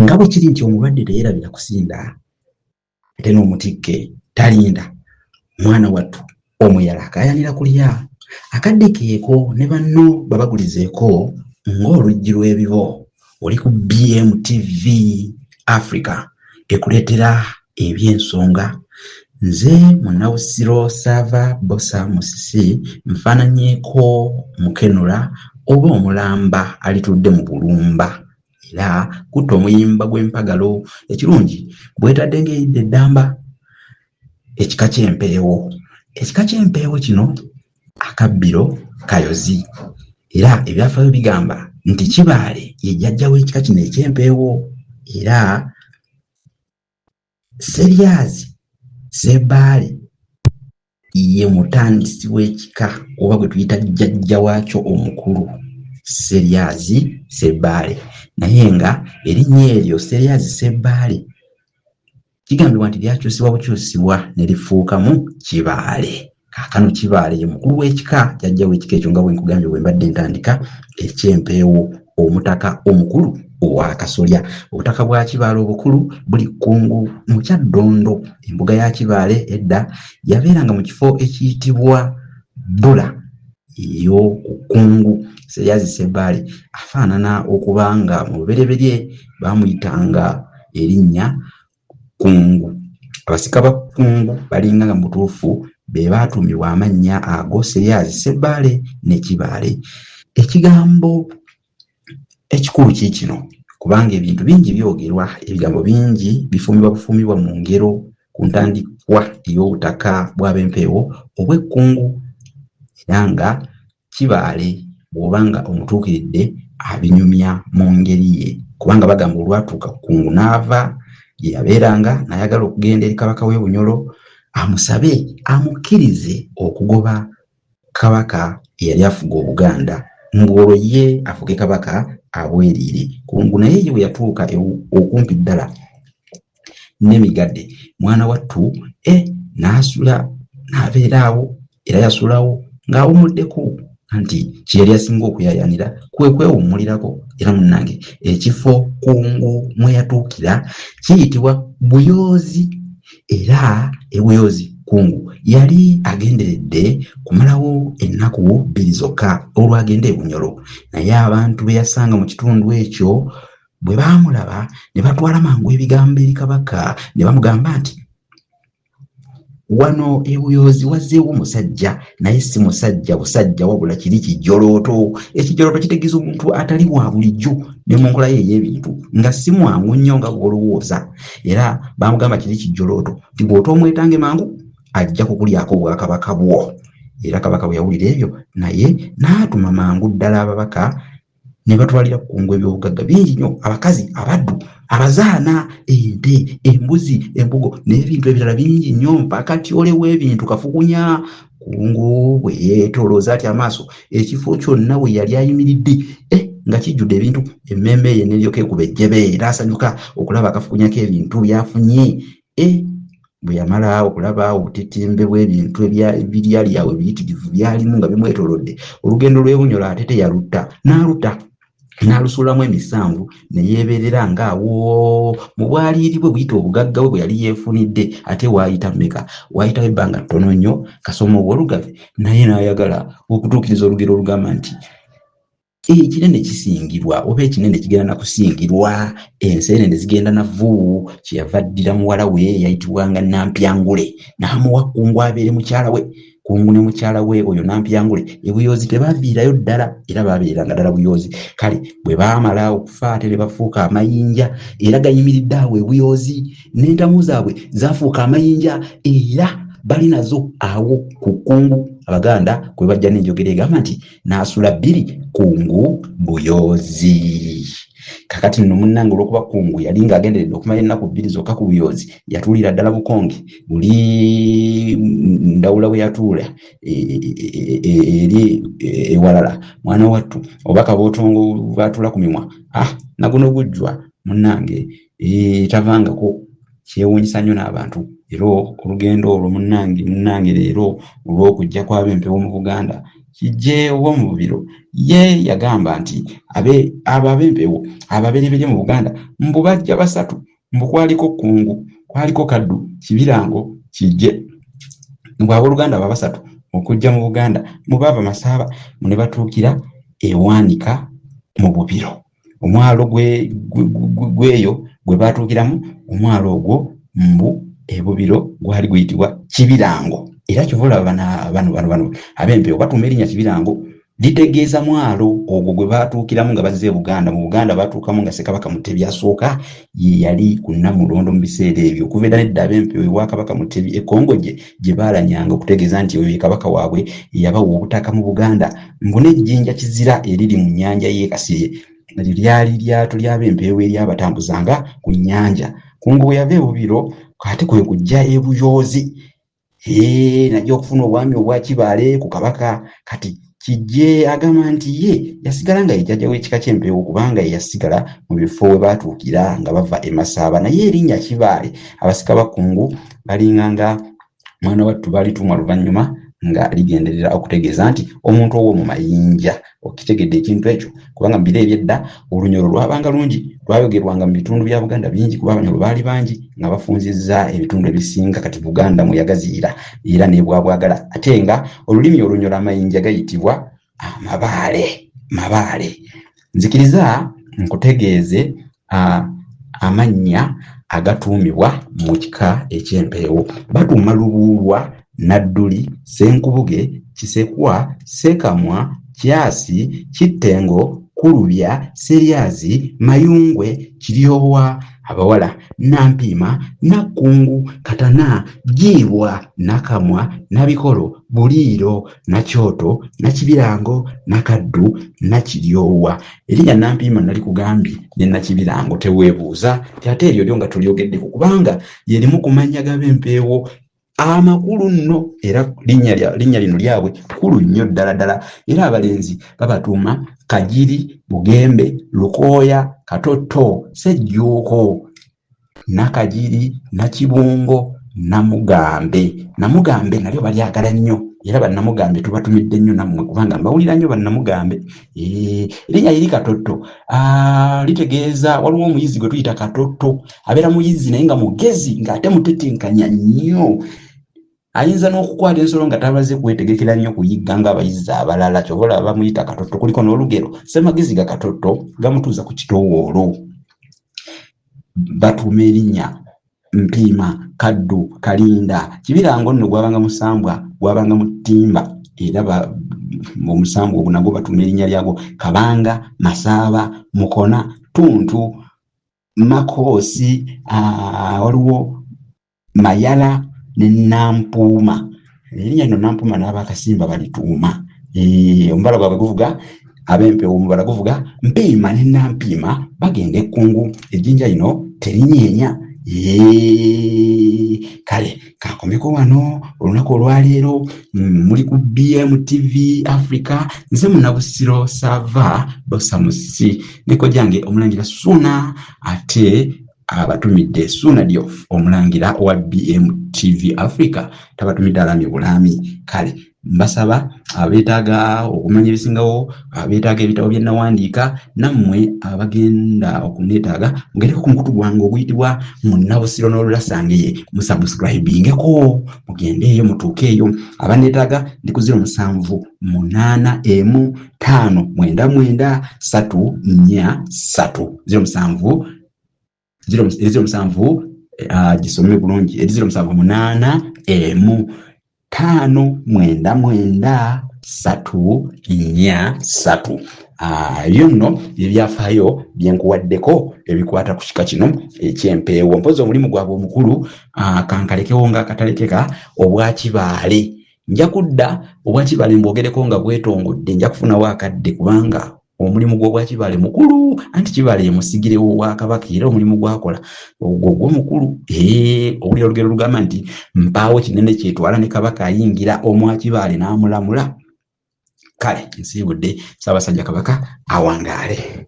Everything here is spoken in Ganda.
nga bwe kiri nti omulwadde teyerabira kusinda ate n'omutikke talinda. Mwana wattu omuyala akayanira kulya akaddekeeko ne banno babagulizeeko ng'oluggi lw'ebibo. Oli ku BMTV Africa ekuleetera ebyensonga. Nze Munawusiro Sava Bosa Musisi nfaananyeeko mukenula oba omulamba alitudde mu bulumba era kutta omuyimba gw'empagalo. Ekirungi bwetadde ng'eyidde eddamba ekika ky'empeewo. Ekika ky'empeewo kino akabbiro kayozi era ebyafaayo bigamba nti Kibaale ye jjajja w'ekika kino eky'empeewo era Seryazi Ssebaale ye mutandisi w'ekika oba gwe tuyita jjajja waakyo omukulu Seryazi Ssebaale. Naye nga erinnya eryo Seryazi Ssebaale kigambibwa nti lyakyusibwa bukyusibwa ne lifuukamu Kibaale. Kaakano Kibaale ye mukulu w'ekika, jjajja w'ekika ekyo nga bwe nkugambye bwe mbadde ntandika, eky'empeewo, omutaka omukulu owa Kasolya. Obutaka bwa Kibaale obukulu buli Kkungu mu Kyaddondo. Embuga ya Kibaale edda yabeeranga mu kifo ekiyitibwa Bbula eyo ku Kkungu. Seryazi Ssebaale afaanana okuba nga mu lubereberye baamuyitanga erinnya Kkungu. Abasika ba Kkungu balinga nga mu butuufu be baatuumibwa amannya ago, Seryazi Ssebaale ne Kibaale. Ekigambo ekikulu kiikino kubanga ebintu bingi byogerwa, ebigambo bingi bifuumibwa mu ngero ku ntandikwa ey'obutaka bw'ab'empeewo obw'Ekkungu era nga Kibaale bw'obanga omutuukiridde abinyumya mu ngeri ye, kubanga bagamba olwatuuka Kkungu n'ava gye yabeeranga n'ayagala okugenda eri kabaka w'e Bunyolo amusabe amukkirize okugoba kabaka eyali afuga Obuganda ng'olwo ye afuge kabaka abweriire. Kkungu naye ye bwe yatuuka okumpi ddala n'Emigadde, mwana wattu n'asula n'abeeraawo era yasulawo ng'awumuddeko nti kye yali asinga okuyaayaanira kwe kwewummulirako. Era munnange ekifo Kkungu mwe yatuukira kiyitibwa Buyoozi era eBuyoozi Kkungu yali agenderedde kumalawo ennaku 2 zokka olwagenda e Bunyolo, naye abantu be yasanga mu kitundu ekyo bwe baamulaba ne batwala mangu ebigambo eri kabaka ne bamugamba nti wano e Buyoozi wazzeewo musajja, naye si musajja busajja wabula kiri kijolooto. Ekijolooto kitegeeza omuntu atali wa bulijjo ne mu nkola ye ey'ebintu nga si mwangu nnyo nga bw'olowooza. Era bamugamba kiri kijolooto nti bw'otoomwetange mangu ajja kukulyako obwakabaka bwo. Era kabaka bwe yawulira ebyo naye n'atuma mangu ddala ababaka ne batwalira Kkungu ebyobugagga bingi nnyo, abakazi, abaddu, abazaana, ente, embuzi, embugo n'ebintu ebirala bingi nnyo mpaka tyole w'ebintu kafukunya. Kkungu bwe yeetoolooza ati amaaso ekifo kyonna we yali ayimiridde nga kijjudde ebintu, emmembe ye n'eryoka ekuba ejjebe era asanyuka okulaba akafukunyako ebintu by'afunye. Bwe yamala okulaba obutitimbe bw'ebintu ebiryali awo ebiyitirivu byalimu nga bimwetoolodde, olugendo lw'e Bunyolo ate teyalutta, n'alusuulamu emisanvu ne yeebeerera ng'awo mu bwaliiri bwe buyita obugagga bwe yali yeefunidde. Ate waayita mmeka? Waayitawo ebbanga ttono nnyo Kasoma ow'Olugave naye n'ayagala okutuukiriza olugero olugamba nti ekinene kisingirwa oba ekinene kigenda na kusingirwa, enseenene zigenda na vvu. Kyeyava addira muwala we yayitibwanga Nampyangule n'amuwa Kkungu abeere mukyala we. Kkungu ne mukyala we oyo Nampyangule e Buyoozi tebaaviirayo ddala era baabeeranga ddala Buyoozi. Kale bwe baamala okufa ate ne bafuuka amayinja era gayimiridde awo e Buyoozi, n'entamu zaabwe zaafuuka amayinja era bali nazo awo ku Kkungu. Abaganda kwe bajja n'enjogera egamba nti n'asula 2 Kkungu Buyoozi. Kakati nno munnange olw'okuba Kkungu yali ng'agenderedde okumala ennaku 2 zokka ku Buyoozi, yatuulira ddala bukonge buli Ndawula bwe yatuula eri ewalala. Mwana wattu obaka bootongo baatuula ku mimwa naguno gujjwa munnange tavangako, kyewuunyisa nnyo n'abantu. Era olugendo olwo munnange leero olw'okujja kw'ab'empeewo mu Buganda kijje ow'omu Bubiro ye yagamba nti ab'empeewo ababereberye mu Buganda mbu bajja basatu mbu kwaliko Kkungu, kwaliko Kaddu, Kibirango, Kijje. Mbu abooluganda babasatu okujja mu Buganda mu baava Masaba ne batuukira Ewanika mu Bubiro. Omwalo gweyo gwe batuukiramu, omwalo ogwo mbu Bubiro gwali guyitibwa Kibirango. Era kyova bano ab'empeewo batuuma erinnya Kibirango litegeeza mwalo ogwo gwe batuukiramu nga bazze Buganda. Mu Buganda batuukamu nga Ssekabaka Mutebi asooka ye yali ku Namulondo mu biseera ebyo. Okuva edda nedda ab'empeewo ewa Kabaka Mutebi Ekkongo gye baalanyanga okutegeeza nti oyo ye kabaka waabwe yabawa obutaka mu Buganda. Mbu n'ejjinja Kizira eriri mu nnyanja y'e Kasirye lyali lyato ly'ab'empeewo ery'abatambuzanga ku nnyanja. Kkungu bwe yava e Bubiro ate kwe kujja e Buyoozi najja okufuna obwami obwa Kibaale ku kabaka. Kati Kijje agamba nti ye yasigala nga yejjajja w'ekika ky'empeewo kubanga ye yasigala mu bifo we baatuukira nga bava e Masaba. Naye erinnya Kibaale abasika ba Kkungu balinganga mwana wattu baalitumwa luvannyuma nga ligenderera okutegeeza nti omuntu ow'omu mayinja. Okitegedde ekintu ekyo kubanga mu biro ebyedda olunyolo lwabanga lungi, lwayogerwanga mu bitundu bya Buganda bingi kuba Abanyolo baali bangi nga bafunzizza ebitundu ebisinga. Kati Buganda mwe yagaziira era n'ebwabwagala, ate nga olulimi olunyolo amayinja gayitibwa Mabaale. Nzikiriza nkutegeeze amannya agatuumibwa mu kika eky'empeewo. Batuuma Lubuulwa, Nadduli, Ssenkubuge, Kisekwa, Ssekamwa, Kyasi, Kittengo, Kulubya, Seryazi, Mayungwe, Kiryowa, abawala Nampiima, Nakkungu, Katana, Jiibwa, Nakamwa, Nabikolo, Buliiro, Nakyoto, Nakibirango, Nakaddu, Nakiryowa. Erinnya Nampiima nali kugambye ne Nakibirango teweebuuza ate eryo lyo nga tulyogeddeko kubanga yerimu ku mannya g'ab'empeewo amakulu nno era linnya lino lyabwe kkulu nnyo ddala era abalenzi babatuuma Kajiri, Bugembe, Lukooya, Katotto, Sejjuuko, Nakajiri, Nakibungo, Namugambe. Namugambe nalyo balyagala nnyo era bannamugambe tubatumidde nnyo nammwe kubanga mbawulira nnyo bannamugambe. Erinnya liri Katotto litegeeza waliwo omuyizi gwe tuyita Katotto abeera muyizi naye nga mugezi ng'ate mutetenkanya nnyo. Ayinza n'okukwata ensolo nga tabaze kwetegekera nnyo kuyigga ng'abayizi abalala. Kyova olaba bamuyita Katotto. Kuliko n'olugero Ssemagezi ga Katotto gamutuuza ku kitoowoolo. Batuuma erinnya Mpiima, Kaddu, Kalinda. Kibirango nno gwabanga Musambwa, gwabanga Mutimba era omusambwa ogwo nagwo batuuma erinnya lyagwo Kabanga, Masaba, Mukona, Tuntu, Makoosi, waliwo Mayala ne Nampuuma. Erinnya lino Nampuuma n'Abakasimba balituuma. Omubala gwabwe guvuga ab'empeewo omubala guvuga Mpiima ne Nampiima bagenda e Kkungu. Ejjinja lino terinyeenya. Kale kankomeko wano olunaku olwaleero muli ku BMTV Africa. Nze Munabusiro Sava Bosamusi ne kojjange Omulangira Ssuuna ate abatumidde Ssuuna Diouf omulangira wa BMTV Africa tabatumidde alamye bulaami. Kale mbasaba abeetaaga okumanya ebisingawo, abeetaaga ebitabo bye nawandiika, nammwe abagenda okuneetaaga mugereko ku mukutu gwange oguyitibwa Munabusiro n'Olulasangeye musubscribingeko mugendeeyo mutuukeeyo. Abaneetaaga ndi ku 0781599343 07 gisome bulungi 0785999343. Ebyo nno ebyafaayo byenkuwaddeko ebikwata ku kika kino eky'empeewo. Mpozi omulimu gwabwe omukulu kankalekewo nga akatalekeka obwa Kibaale. Nja kudda obwa Kibaale mbwogereko nga bwetongodde, nja kufunawo akadde kubanga omulimu gw'obwa Kibaale mukulu, anti Kibaale ye musigirewo wa Kabaka era omulimu gwakola ogwo mukulu. Owulira olugero lugamba nti mpaawo kinene kyetwala ne Kabaka ayingira omwa Kibaale n'amulamula. Kale nsiibudde, Ssaabasajja Kabaka awangaale.